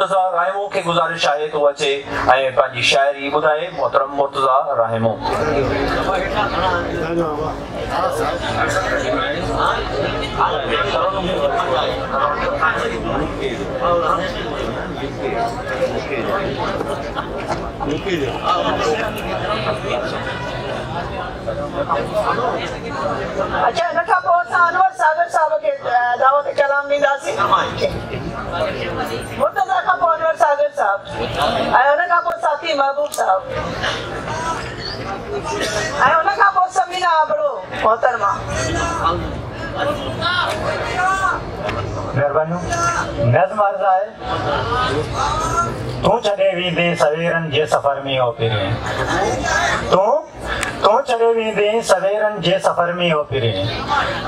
मुर्तज़ा रहमो खे गुज़ारिश आहे तो अचे ऐं पंहिंजी शाइरी ॿुधाए। मोहतरम मुर्तज़ा रहमो। अच्छा इन खां पोइ असां अनवर सागर साहब खे दावत कलाम ॾींदासीं। मुर्तज़ा खां पोइ अनवर सागर साहब ऐं उन खां पोइ साथी महबूब साहब ऐं उन खां पोइ समीना आबड़ो मोहतरमा। महिरबानी। नज़्म अर्ज़ आहे तूं छॾे वेंदे सवेरनि जे सफ़र में ओ फिरे। तूं छॾे वेंदे सवेरनि जे सफ़र में ओ फिरे।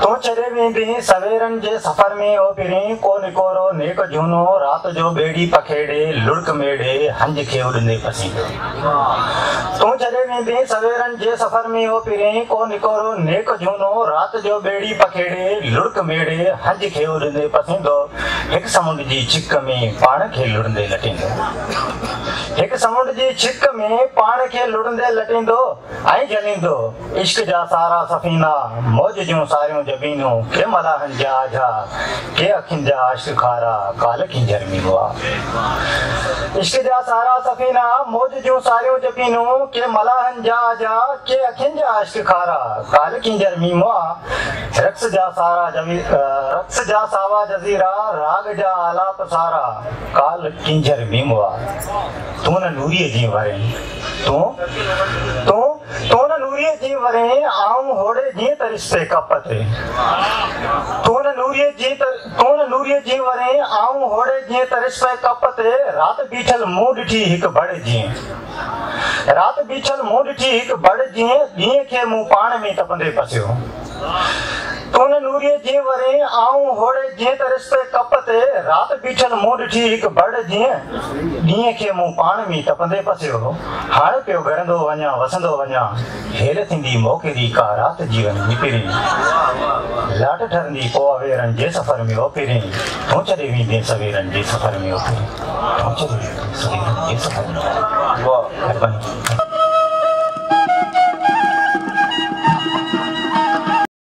तूं छॾे वेंदे सवेरनि जे सफ़र में ओ फिरे। को निकोरो नेक झूनो राति जो ॿेड़ी पखेड़े लुड़क मेड़े हंज खे उॾंदे पसींदो। तूं छॾे वेंदे सवेरनि जे सफ़र में ओ फिरे। को निकोरो नेक झूनो राति जो ॿेड़ी पखेड़े लुड़क मेड़े हंज खे उॾंदे पसींदो। हिकु समुंड जी छिक में पाण खे लुड़ंदे लटींदो। हिकु समुंड जी छिक में पाण खे लुड़ंदे लटींदो ऐं जलींदो। इश्क जा सारा सफ़ीना मौज जूं सारियूं जबीनूं के मलाहनि जा आझा के अखियुनि जा अश्क खारा काल की जर्मी हुआ। इश्क जा सारा सफ़ीना मौज जूं सारियूं जबीनूं के मलाहनि जा आझा के अखियुनि जा अश्क खारा काल की जर्मी हुआ। रक्स जा सावा जज़ीरा राग जा आलाप सारा काल की जर्मी हुआ। तूं न नूरीअ जी वरे तूं न नूरीअ जी वरे आऊं होड़े जीअं त रिश्ते कप ते। तूं न नूरीअ जी वरे आऊं होड़े जीअं त रिश्ते कप ते। राति बीठल मूं ॾिठी हिकु बड़ जीअं। राति बीठल मूं ॾिठी हिकु बड़ जीअं ॾींहं खे मूं पाण में तपंदे पसियो। तूं न नूरीअ जी वरे आऊं होड़े जीअं त रिश्ते कप ते। राति बीठल मूं ॾिठी हिकु बड़ जीअं ॾींहं खे मूं पाण में तपंदे पसियो। हाणे पियो घरंदो वञा वसंदो वञा हेर थींदी मौके दी का राति जीवन निपिरी। लाट ठरंदी पोइ अवेरनि जे सफ़र में ओ फिरी। तूं छॾे वेंदे सवेरनि जे सफ़र में ओ फिरी। तूं छॾे वेंदे सवेरनि जे सफ़र में।